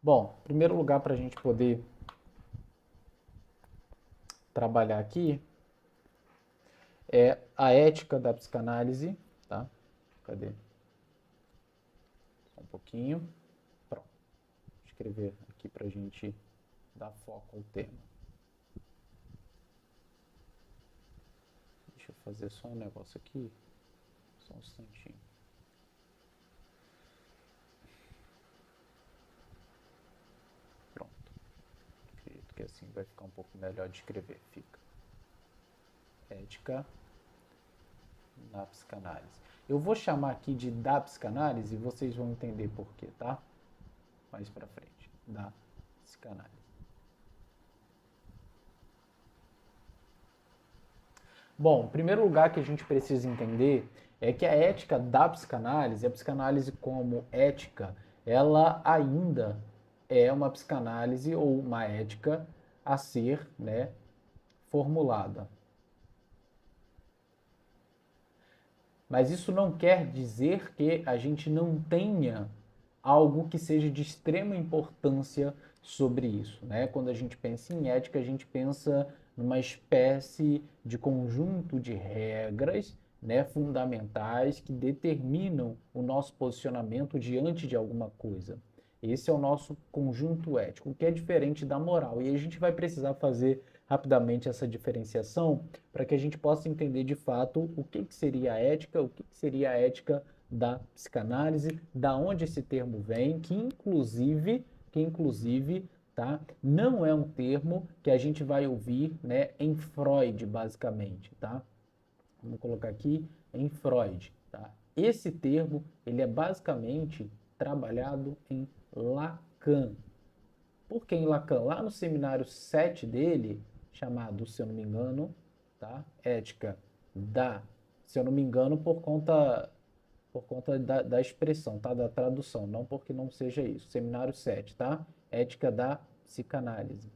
Bom, em primeiro lugar, para a gente poder trabalhar aqui, é a ética da psicanálise, tá? Cadê? Só um pouquinho. Pronto. Vou escrever aqui para a gente dar foco ao tema. Deixa eu fazer só um negócio aqui. Só um instantinho. Pronto. Acredito que assim vai ficar um pouco melhor de escrever. Fica. Ética na psicanálise. Eu vou chamar aqui de da psicanálise e vocês vão entender por quê, tá? Mais pra frente. Da psicanálise. Bom, em primeiro lugar que a gente precisa entender é que a ética da psicanálise, a psicanálise como ética, ela ainda é uma psicanálise ou uma ética a ser, né, formulada. Mas isso não quer dizer que a gente não tenha algo que seja de extrema importância sobre isso, né? Quando a gente pensa em ética, a gente pensa numa espécie de conjunto de regras, né, fundamentais que determinam o nosso posicionamento diante de alguma coisa. Esse é o nosso conjunto ético, que é diferente da moral. E a gente vai precisar fazer rapidamente essa diferenciação para que a gente possa entender de fato o que seria a ética, o que seria a ética da psicanálise, da onde esse termo vem, que inclusive, tá, não é um termo que a gente vai ouvir, né, em Freud, basicamente, tá? Vamos colocar aqui em Freud, tá? Esse termo, ele é basicamente trabalhado em Lacan. Por que em Lacan? Lá no seminário 7 dele, chamado, se eu não me engano, tá? Ética da, se eu não me engano, por conta da expressão, tá? Da tradução, não porque não seja isso. Seminário 7, tá? Ética da psicanálise.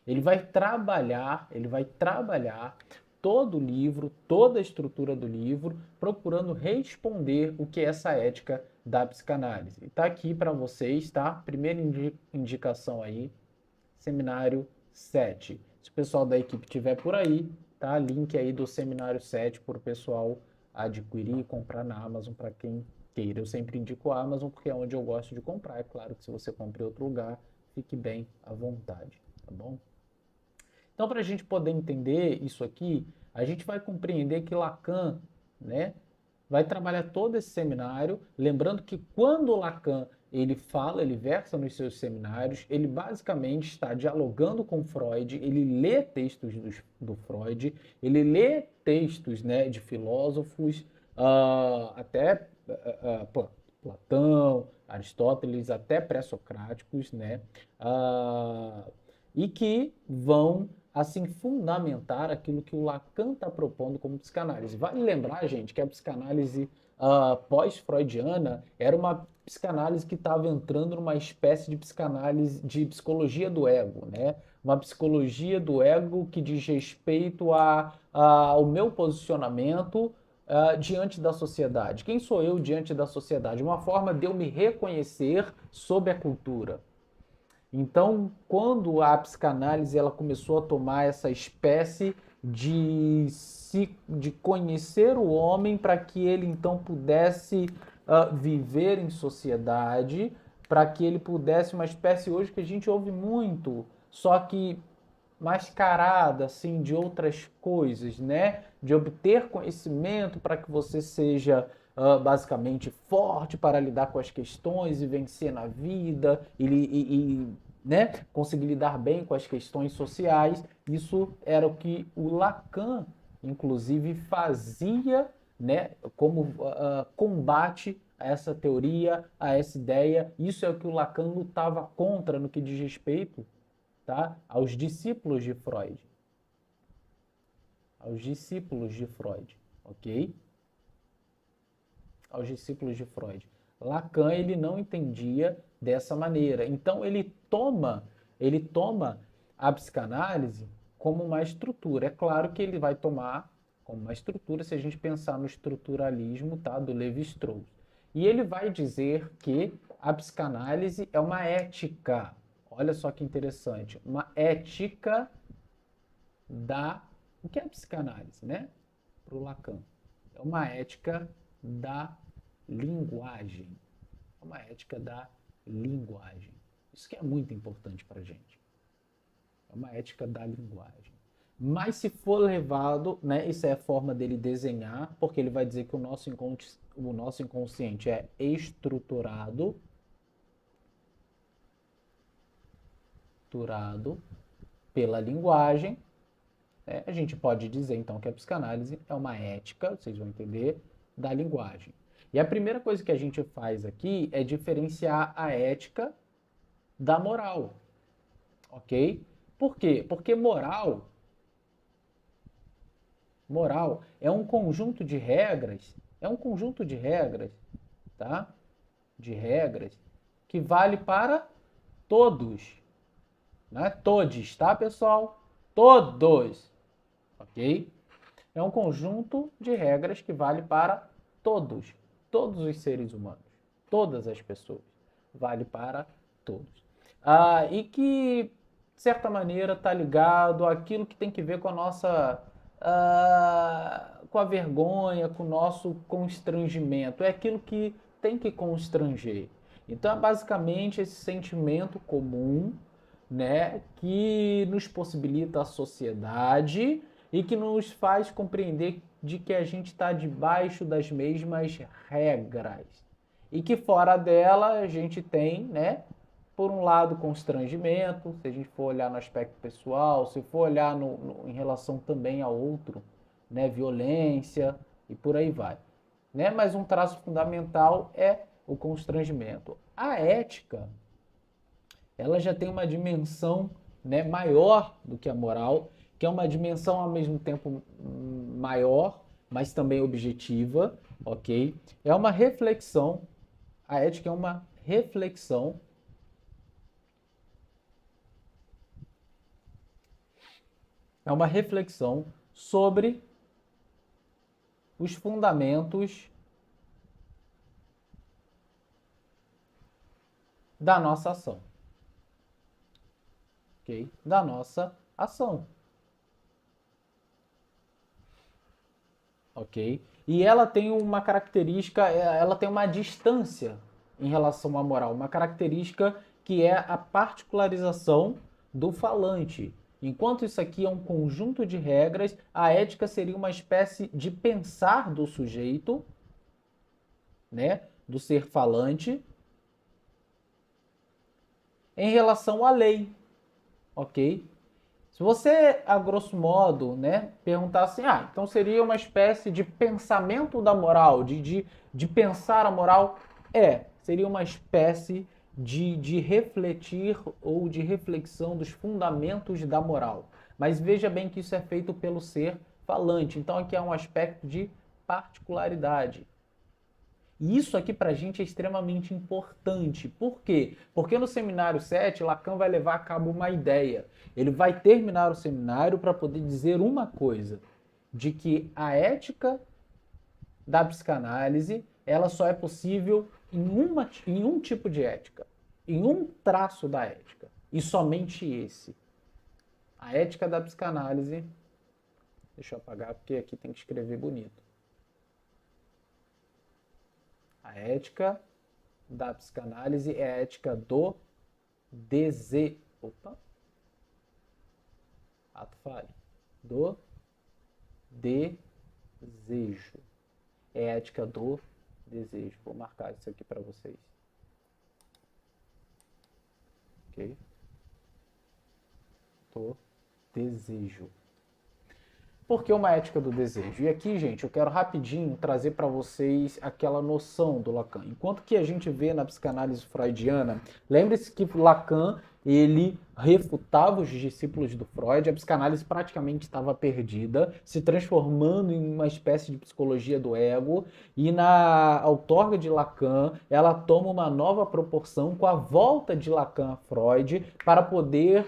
Ele vai trabalhar todo o livro, toda a estrutura do livro, procurando responder o que é essa ética da psicanálise. Está aqui para vocês, tá? Primeira indicação aí, seminário 7. Se o pessoal da equipe tiver por aí, tá? Link aí do seminário 7 para o pessoal adquirir e comprar na Amazon para quem queira. Eu sempre indico a Amazon porque é onde eu gosto de comprar. É claro que se você compra em outro lugar, fique bem à vontade, tá bom? Então, para a gente poder entender isso aqui, a gente vai compreender que Lacan, né, vai trabalhar todo esse seminário, lembrando que quando Lacan ele fala, ele versa nos seus seminários, ele basicamente está dialogando com Freud, ele lê textos do Freud, ele lê textos, né, de filósofos, até Platão, Aristóteles, até pré-socráticos, né, e que vão assim fundamentar aquilo que o Lacan está propondo como psicanálise. Vale lembrar, gente, que a psicanálise pós-freudiana era uma psicanálise que estava entrando numa espécie de psicanálise de psicologia do ego, né? Uma psicologia do ego que diz respeito ao meu posicionamento diante da sociedade. Quem sou eu diante da sociedade? Uma forma de eu me reconhecer sob a cultura. Então, quando a psicanálise ela começou a tomar essa espécie de conhecer o homem para que ele então pudesse viver em sociedade, para que ele pudesse, uma espécie hoje que a gente ouve muito, só que mascarada assim de outras coisas, né? De obter conhecimento para que você seja basicamente forte para lidar com as questões e vencer na vida né, conseguir lidar bem com as questões sociais. Isso era o que o Lacan, inclusive, fazia, né, como combate a essa teoria, a essa ideia. Isso é o que o Lacan lutava contra no que diz respeito, tá, aos discípulos de Freud. Aos discípulos de Freud, ok? Aos discípulos de Freud. Lacan ele não entendia dessa maneira. Então ele toma a psicanálise como uma estrutura. É claro que ele vai tomar como uma estrutura se a gente pensar no estruturalismo, tá, do Levi-Strauss. E ele vai dizer que a psicanálise é uma ética. Olha só que interessante. Uma ética da... O que é a psicanálise, né? Para o Lacan. É uma ética da linguagem. É uma ética da linguagem. Isso que é muito importante para a gente. É uma ética da linguagem. Mas se for levado, né, isso é a forma dele desenhar, porque ele vai dizer que o nosso inconsciente é estruturado pela linguagem. A gente pode dizer, então, que a psicanálise é uma ética, vocês vão entender, da linguagem. E a primeira coisa que a gente faz aqui é diferenciar a ética da moral, ok? Por quê? Porque moral é um conjunto de regras, tá? De regras que vale para todos, né? Todes, tá, pessoal? Todos, ok? É um conjunto de regras que vale para todos os seres humanos, todas as pessoas, vale para todos. E que, de certa maneira, está ligado àquilo que tem que ver com a nossa... com a vergonha, com o nosso constrangimento. É aquilo que tem que constranger. Então, é basicamente esse sentimento comum, né, que nos possibilita a sociedade e que nos faz compreender de que a gente está debaixo das mesmas regras. E que fora dela a gente tem, né, por um lado, constrangimento, se a gente for olhar no aspecto pessoal, se for olhar em relação também a outro, né, violência e por aí vai. Né? Mas um traço fundamental é o constrangimento. A ética, ela já tem uma dimensão, né, maior do que a moral, que é uma dimensão ao mesmo tempo maior, mas também objetiva, ok? É uma reflexão, a ética é uma reflexão sobre os fundamentos da nossa ação. Ok? Da nossa ação. Ok? E ela tem uma característica, ela tem uma distância em relação à moral, uma característica que é a particularização do falante. Enquanto isso aqui é um conjunto de regras, a ética seria uma espécie de pensar do sujeito, né, do ser falante, em relação à lei, ok? Se você, a grosso modo, né, perguntar assim, então seria uma espécie de pensamento da moral, de pensar a moral, seria uma espécie de refletir ou de reflexão dos fundamentos da moral. Mas veja bem que isso é feito pelo ser falante. Então aqui há um aspecto de particularidade. E isso aqui para a gente é extremamente importante. Por quê? Porque no seminário 7, Lacan vai levar a cabo uma ideia. Ele vai terminar o seminário para poder dizer uma coisa, de que a ética da psicanálise, ela só é possível em um tipo de ética, em um traço da ética, e somente esse. A ética da psicanálise, deixa eu apagar porque aqui tem que escrever bonito. A ética da psicanálise é a ética do desejo. Opa! Ato falho. Do desejo. É a ética do desejo. Vou marcar isso aqui para vocês. Ok? Do desejo. Por que uma ética do desejo? E aqui, gente, eu quero rapidinho trazer para vocês aquela noção do Lacan. Enquanto que a gente vê na psicanálise freudiana, lembre-se que Lacan, ele refutava os discípulos do Freud, a psicanálise praticamente estava perdida, se transformando em uma espécie de psicologia do ego, e na outorga de Lacan, ela toma uma nova proporção com a volta de Lacan a Freud para poder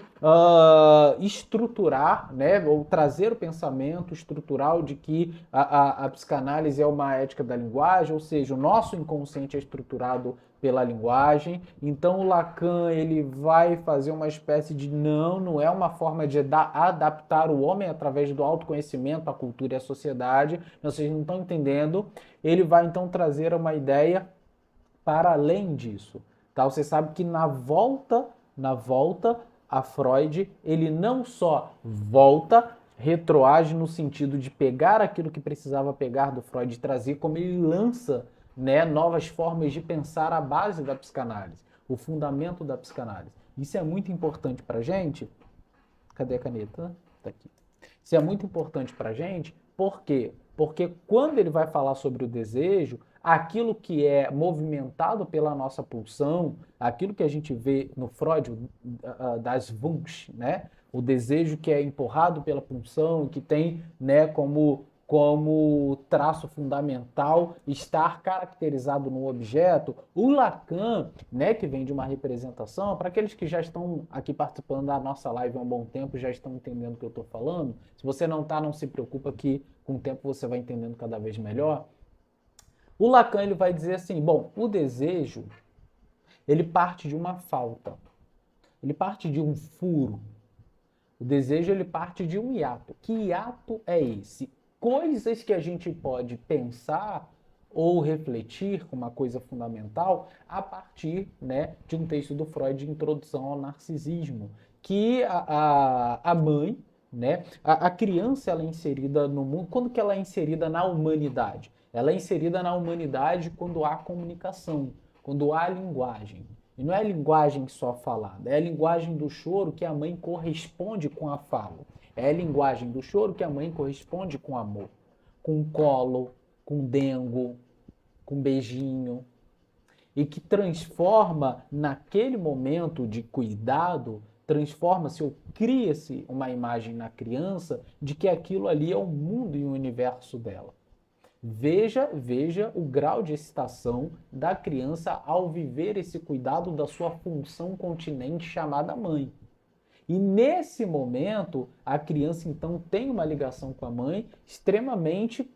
estruturar, né, ou trazer o pensamento estrutural de que a psicanálise é uma ética da linguagem, ou seja, o nosso inconsciente é estruturado pela linguagem. Então o Lacan ele vai fazer uma espécie de não é uma forma de adaptar o homem através do autoconhecimento à cultura e à sociedade. Vocês não estão entendendo. Ele vai então trazer uma ideia para além disso. Tá? Você sabe que na volta a Freud, ele não só volta, retroage no sentido de pegar aquilo que precisava pegar do Freud e trazer, como ele lança, né, novas formas de pensar a base da psicanálise, o fundamento da psicanálise. Isso é muito importante para a gente. Cadê a caneta? Tá aqui. Isso é muito importante para a gente, por quê? Porque quando ele vai falar sobre o desejo, aquilo que é movimentado pela nossa pulsão, aquilo que a gente vê no Freud, das Wunsch, né? O desejo que é empurrado pela pulsão, que tem, né, como traço fundamental estar caracterizado no objeto. O Lacan, né, que vem de uma representação, para aqueles que já estão aqui participando da nossa live há um bom tempo, já estão entendendo o que eu estou falando. Se você não está, não se preocupa que com o tempo você vai entendendo cada vez melhor. O Lacan ele vai dizer assim, bom, o desejo ele parte de uma falta, ele parte de um furo. O desejo ele parte de um hiato. Que hiato é esse? Coisas que a gente pode pensar ou refletir com uma coisa fundamental a partir, né, de um texto do Freud de Introdução ao Narcisismo, que a mãe, né, a criança ela é inserida no mundo, quando que ela é inserida na humanidade? Ela é inserida na humanidade quando há comunicação, quando há linguagem. E não é a linguagem só falada, é a linguagem do choro que a mãe corresponde com a fala. É a linguagem do choro que a mãe corresponde com amor, com colo, com dengo, com beijinho. E que transforma naquele momento de cuidado, transforma-se ou cria-se uma imagem na criança de que aquilo ali é o mundo e o universo dela. Veja o grau de excitação da criança ao viver esse cuidado da sua função continente chamada mãe. E nesse momento, a criança então tem uma ligação com a mãe extremamente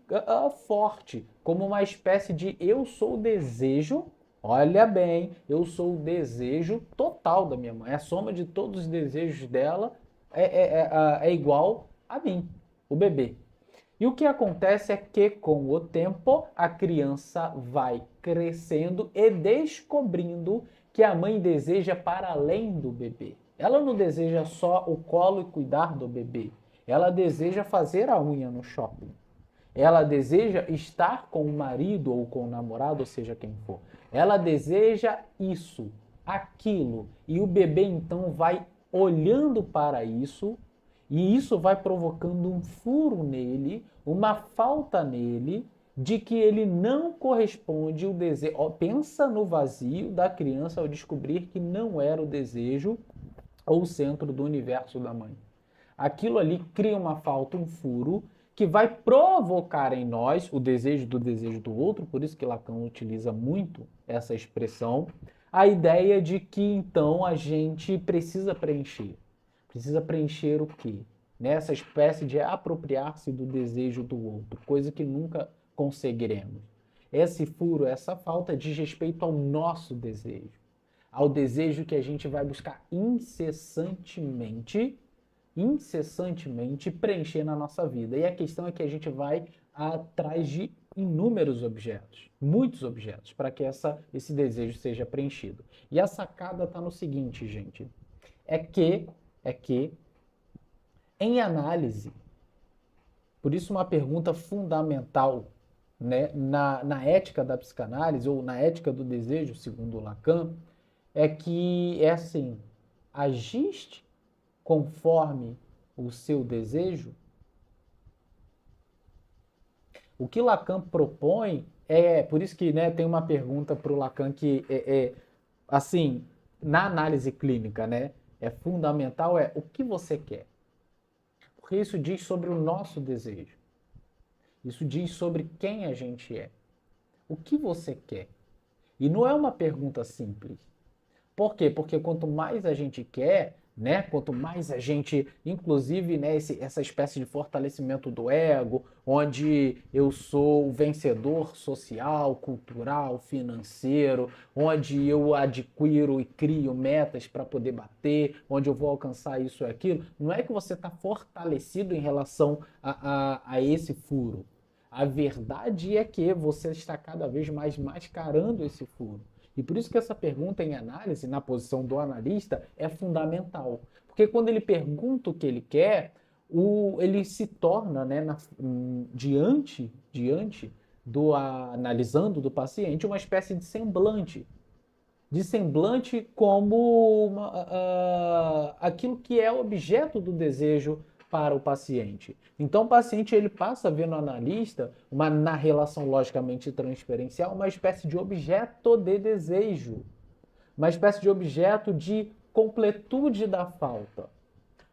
forte, como uma espécie de eu sou o desejo, olha bem, eu sou o desejo total da minha mãe. A soma de todos os desejos dela é igual a mim, o bebê. E o que acontece é que, com o tempo, a criança vai crescendo e descobrindo que a mãe deseja para além do bebê. Ela não deseja só o colo e cuidar do bebê. Ela deseja fazer a unha no shopping. Ela deseja estar com o marido ou com o namorado, ou seja, quem for. Ela deseja isso, aquilo. E o bebê, então, vai olhando para isso. E isso vai provocando um furo nele, uma falta nele, de que ele não corresponde ao desejo. Pensa no vazio da criança ao descobrir que não era o desejo ou o centro do universo da mãe. Aquilo ali cria uma falta, um furo, que vai provocar em nós o desejo do outro, por isso que Lacan utiliza muito essa expressão, a ideia de que então a gente precisa preencher. Precisa preencher o quê? Nessa espécie de apropriar-se do desejo do outro, coisa que nunca conseguiremos. Esse furo, essa falta diz respeito ao nosso desejo, ao desejo que a gente vai buscar incessantemente preencher na nossa vida. E a questão é que a gente vai atrás de inúmeros objetos, muitos objetos, para que esse desejo seja preenchido. E a sacada está no seguinte, gente, é que em análise, por isso uma pergunta fundamental, né, na ética da psicanálise, ou na ética do desejo, segundo Lacan, é que é assim, agiste conforme o seu desejo. O que Lacan propõe por isso que, né, tem uma pergunta para o Lacan que assim, na análise clínica, né, é fundamental é o que você quer. Porque isso diz sobre o nosso desejo. Isso diz sobre quem a gente é. O que você quer? E não é uma pergunta simples. Por quê? Porque quanto mais a gente quer, né? Quanto mais a gente, inclusive, né, essa espécie de fortalecimento do ego, onde eu sou o vencedor social, cultural, financeiro, onde eu adquiro e crio metas para poder bater, onde eu vou alcançar isso e aquilo, não é que você está fortalecido em relação a esse furo. A verdade é que você está cada vez mais mascarando esse furo. E por isso que essa pergunta em análise, na posição do analista, é fundamental. Porque quando ele pergunta o que ele quer, ele se torna, né, diante do analisando do paciente, uma espécie de semblante. De semblante como aquilo que é objeto do desejo para o paciente. Então, o paciente ele passa a ver no analista, na relação logicamente transferencial, uma espécie de objeto de desejo, uma espécie de objeto de completude da falta.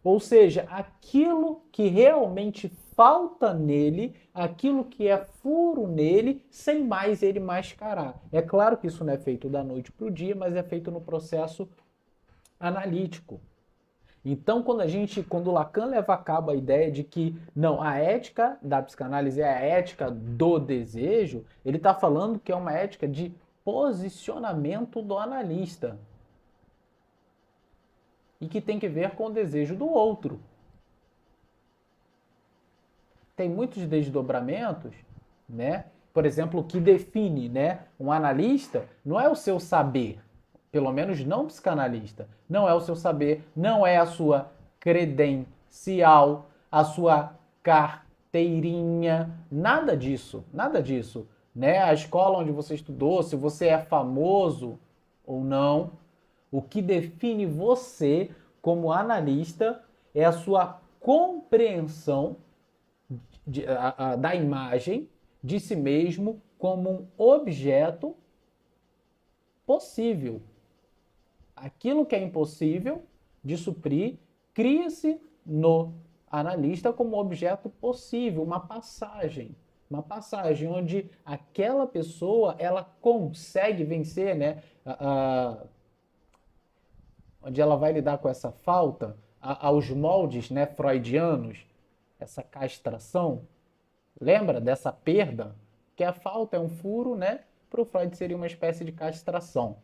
Ou seja, aquilo que realmente falta nele, aquilo que é furo nele, sem mais ele mascarar. É claro que isso não é feito da noite para o dia, mas é feito no processo analítico. Então, quando Lacan leva a cabo a ideia de que não, a ética da psicanálise é a ética do desejo, ele está falando que é uma ética de posicionamento do analista e que tem que ver com o desejo do outro. Tem muitos desdobramentos, né? Por exemplo, o que define, né, um analista não é o seu saber, pelo menos não psicanalista, não é o seu saber, não é a sua credencial, a sua carteirinha, nada disso, nada disso, né? A escola onde você estudou, se você é famoso ou não, o que define você como analista é a sua compreensão da imagem de si mesmo como um objeto possível. Aquilo que é impossível de suprir cria-se no analista como objeto possível, uma passagem onde aquela pessoa ela consegue vencer, né, onde ela vai lidar com essa falta aos moldes, né, freudianos, essa castração. Lembra dessa perda? Que a falta é um furo, né? Para o Freud seria uma espécie de castração.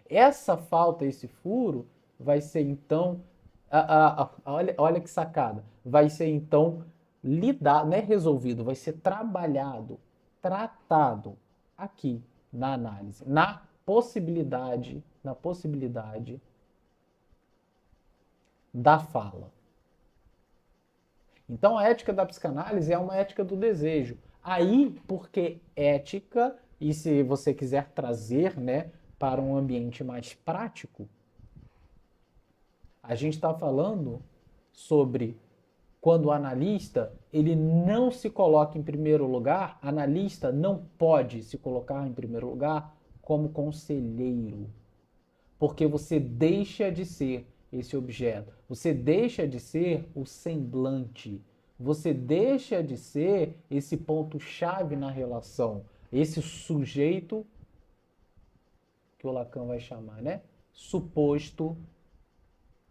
Essa falta, esse furo, vai ser então, olha que sacada, vai ser então lidado, não é resolvido, vai ser trabalhado, tratado aqui na análise, na possibilidade da fala. Então a ética da psicanálise é uma ética do desejo. Aí, porque ética, e se você quiser trazer, né, para um ambiente mais prático, a gente está falando sobre quando o analista ele não se coloca em primeiro lugar, analista não pode se colocar em primeiro lugar como conselheiro, porque você deixa de ser esse objeto, você deixa de ser o semblante, você deixa de ser esse ponto-chave na relação, esse sujeito que o Lacan vai chamar, né? Suposto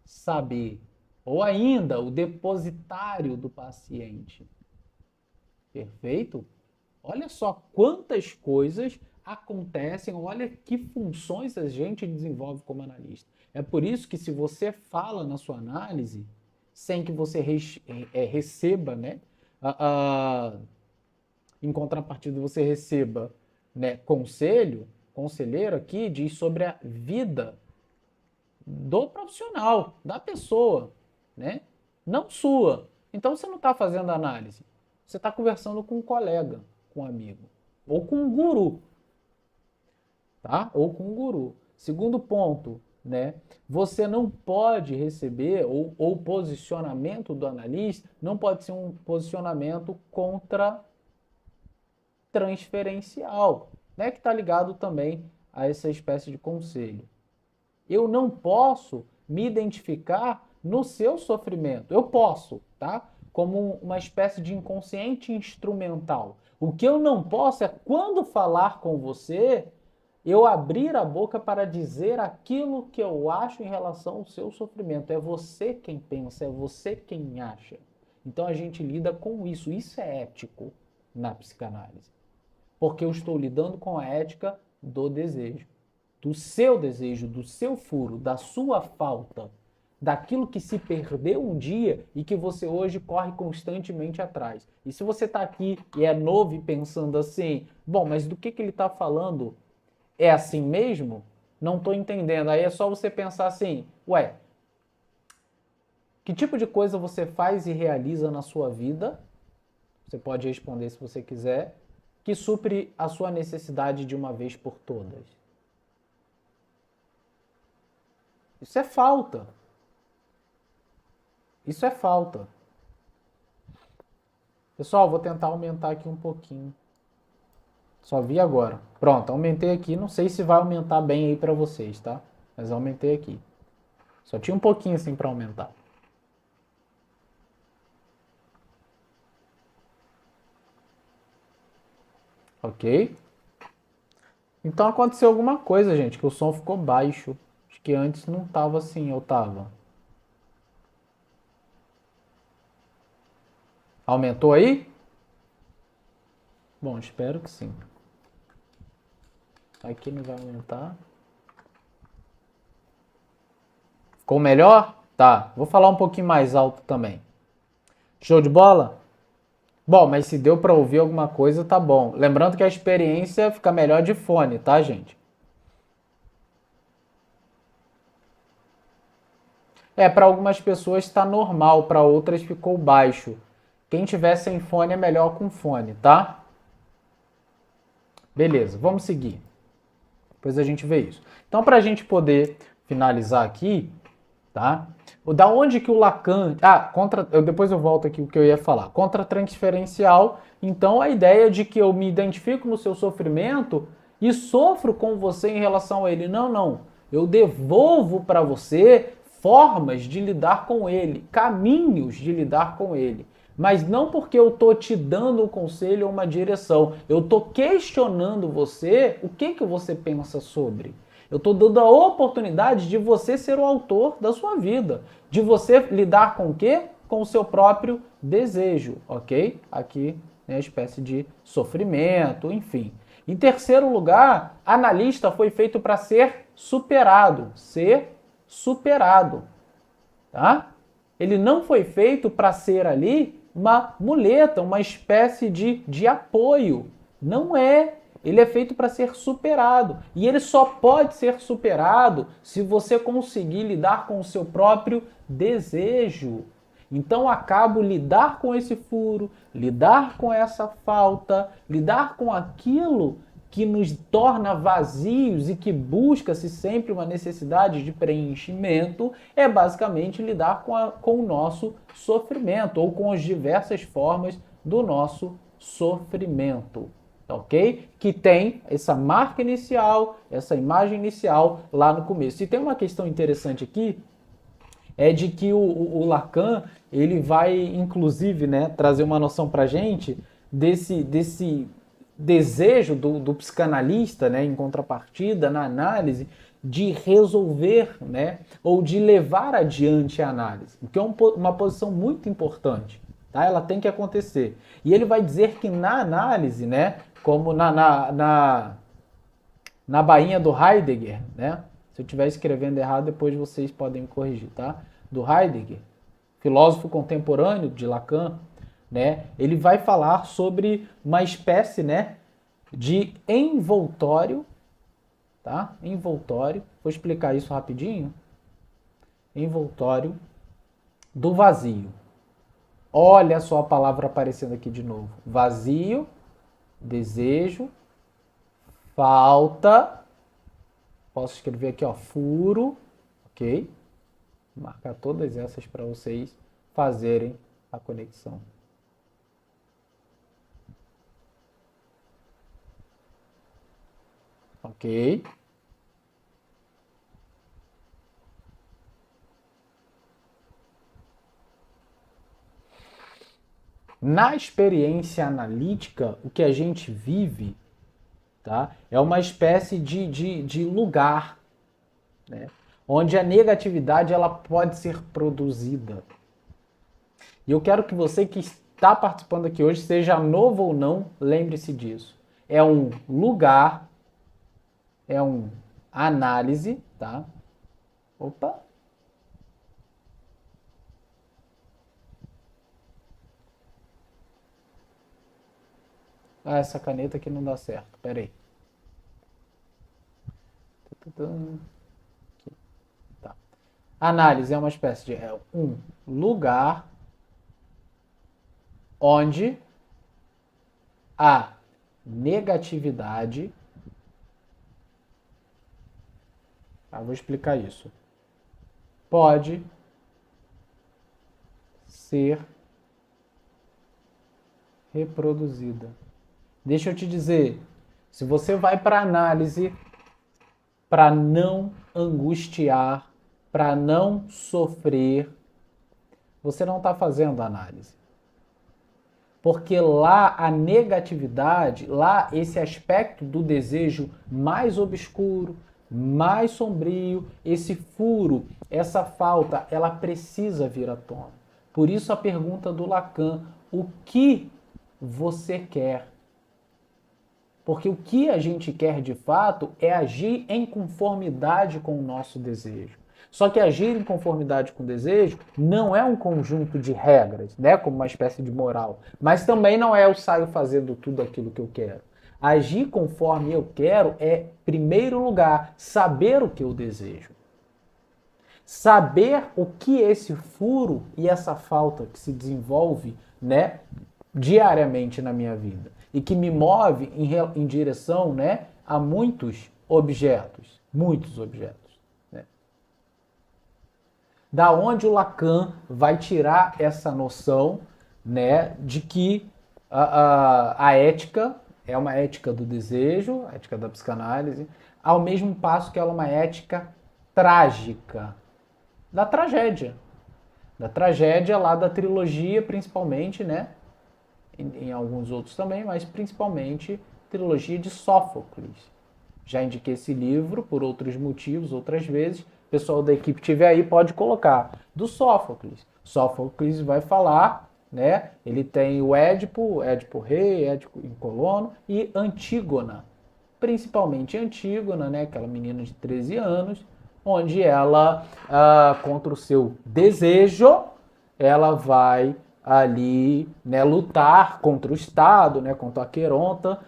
saber, ou ainda o depositário do paciente. Perfeito? Olha só quantas coisas acontecem, olha que funções a gente desenvolve como analista. É por isso que se você fala na sua análise, sem que você receba, né, em contrapartida você receba, né, conselheiro aqui diz sobre a vida do profissional, da pessoa, né? Não sua. Então você não está fazendo análise. Você está conversando com um colega, com um amigo. Ou com um guru. Tá? Ou com um guru. Segundo ponto, né? Você não pode receber, ou o posicionamento do analista não pode ser um posicionamento contra transferencial, né? Que está ligado também a essa espécie de conselho. Eu não posso me identificar no seu sofrimento. Eu posso, tá? Como uma espécie de inconsciente instrumental. O que eu não posso é, quando falar com você, eu abrir a boca para dizer aquilo que eu acho em relação ao seu sofrimento. É você quem pensa, é você quem acha. Então a gente lida com isso. Isso é ético na psicanálise. Porque eu estou lidando com a ética do desejo, do seu furo, da sua falta, daquilo que se perdeu um dia e que você hoje corre constantemente atrás. E se você está aqui e é novo e pensando assim, bom, mas do que ele está falando? É assim mesmo? Não estou entendendo. Aí é só você pensar assim, ué, que tipo de coisa você faz e realiza na sua vida? Você pode responder se você quiser, que supre a sua necessidade de uma vez por todas. Isso é falta. Isso é falta. Pessoal, vou tentar aumentar aqui um pouquinho. Só vi agora. Pronto, aumentei aqui. Não sei se vai aumentar bem aí para vocês, tá? Mas aumentei aqui. Só tinha um pouquinho assim para aumentar. Ok? Então aconteceu alguma coisa, gente, que o som ficou baixo. Acho que antes não tava assim, eu tava. Aumentou aí? Bom, espero que sim. Aqui não vai aumentar. Ficou melhor? Tá. Vou falar um pouquinho mais alto também. Show de bola? Bom, mas se deu para ouvir alguma coisa, tá bom. Lembrando que a experiência fica melhor de fone, tá, gente? Para algumas pessoas está normal, para outras ficou baixo. Quem tiver sem fone é melhor com fone, tá? Beleza, vamos seguir. Depois a gente vê isso. Então, para a gente poder finalizar aqui, tá? Da onde que o Lacan... depois eu volto aqui o que eu ia falar. Contra-transferencial, então a ideia de que eu me identifico no seu sofrimento e sofro com você em relação a ele. Não, não. Eu devolvo para você formas de lidar com ele, caminhos de lidar com ele. Mas não porque eu tô te dando um conselho ou uma direção. Eu tô questionando você o que você pensa sobre. Eu estou dando a oportunidade de você ser o autor da sua vida. De você lidar com o quê? Com o seu próprio desejo, ok? Aqui, né, espécie de sofrimento, enfim. Em terceiro lugar, analista foi feito para ser superado. Ser superado, tá? Ele não foi feito para ser ali uma muleta, uma espécie de apoio. Não é. Ele é feito para ser superado. E ele só pode ser superado se você conseguir lidar com o seu próprio desejo. Então, acabo lidar com esse furo, lidar com essa falta, lidar com aquilo que nos torna vazios e que busca-se sempre uma necessidade de preenchimento, é basicamente lidar com o nosso sofrimento ou com as diversas formas do nosso sofrimento. Ok? Que tem essa marca inicial, essa imagem inicial lá no começo. E tem uma questão interessante aqui, é de que o Lacan, ele vai, inclusive, né, trazer uma noção para a gente desse desejo do psicanalista, né, em contrapartida, na análise, de resolver, né, ou de levar adiante a análise, o que é uma posição muito importante. Tá? Ela tem que acontecer. E ele vai dizer que na análise, né, como na bainha do Heidegger, né? Se eu estiver escrevendo errado, depois vocês podem me corrigir, tá? Do Heidegger, filósofo contemporâneo de Lacan, né? Ele vai falar sobre uma espécie, né, de envoltório, tá? Envoltório. Vou explicar isso rapidinho. Envoltório do vazio. Olha só a palavra aparecendo aqui de novo. Vazio, desejo, falta. Posso escrever aqui, ó, furo, ok? Marcar todas essas para vocês fazerem a conexão. Ok? Na experiência analítica, o que a gente vive, tá, é uma espécie de lugar, né, onde a negatividade ela pode ser produzida. E eu quero que você que está participando aqui hoje, seja novo ou não, lembre-se disso. É um lugar, é um análise, tá? Opa! Ah, essa caneta aqui não dá certo. Pera aí. Tá. Análise é uma espécie de um lugar onde a negatividade. Vou explicar isso. Pode ser reproduzida. Deixa eu te dizer, se você vai para análise para não angustiar, para não sofrer, você não está fazendo análise. Porque lá a negatividade, lá esse aspecto do desejo mais obscuro, mais sombrio, esse furo, essa falta, ela precisa vir à tona. Por isso a pergunta do Lacan: o que você quer? Porque o que a gente quer de fato é agir em conformidade com o nosso desejo. Só que agir em conformidade com o desejo não é um conjunto de regras, né, como uma espécie de moral, mas também não é eu saio fazendo tudo aquilo que eu quero. Agir conforme eu quero é, em primeiro lugar, saber o que eu desejo. Saber o que esse furo e essa falta que se desenvolve, né, diariamente na minha vida e que me move em direção, né, a muitos objetos, né? Da onde o Lacan vai tirar essa noção, né, de que a ética é uma ética do desejo, a ética da psicanálise, ao mesmo passo que ela é uma ética trágica, da tragédia. Da tragédia lá da trilogia, principalmente, né? Em alguns outros também, mas principalmente trilogia de Sófocles. Já indiquei esse livro por outros motivos, outras vezes. O pessoal da equipe tiver aí, pode colocar. Do Sófocles. Sófocles vai falar, né? Ele tem o Édipo, Édipo Rei, Édipo em Colono e Antígona. Principalmente Antígona, né? Aquela menina de 13 anos, onde ela, contra o seu desejo, ela vai ali, né, lutar contra o Estado, né, contra a Aqueronta,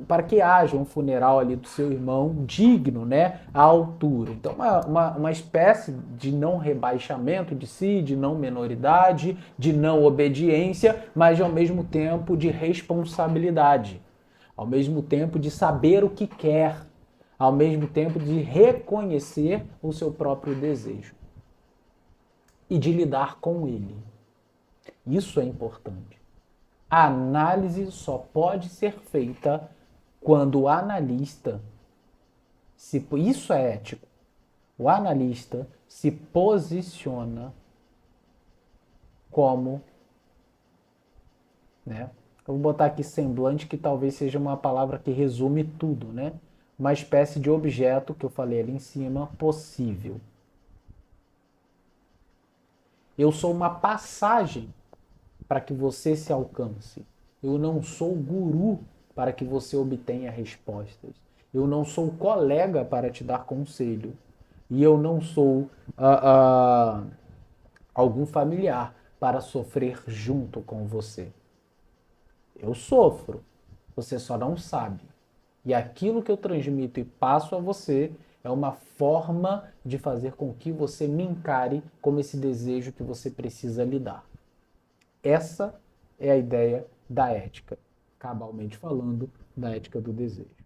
para que haja um funeral ali do seu irmão digno, né, à altura. Então, uma espécie de não rebaixamento de si, de não menoridade, de não obediência, mas ao mesmo tempo de responsabilidade, ao mesmo tempo de saber o que quer, ao mesmo tempo de reconhecer o seu próprio desejo e de lidar com ele. Isso é importante. A análise só pode ser feita quando o analista, isso é ético, o analista se posiciona como, né? Eu vou botar aqui semblante, que talvez seja uma palavra que resume tudo, né? Uma espécie de objeto, que eu falei ali em cima, possível. Eu sou uma passagem para que você se alcance. Eu não sou guru para que você obtenha respostas. Eu não sou colega para te dar conselho. E eu não sou algum familiar para sofrer junto com você. Eu sofro, você só não sabe. E aquilo que eu transmito e passo a você é uma forma de fazer com que você me encare como esse desejo que você precisa lidar. Essa é a ideia da ética, cabalmente falando, da ética do desejo.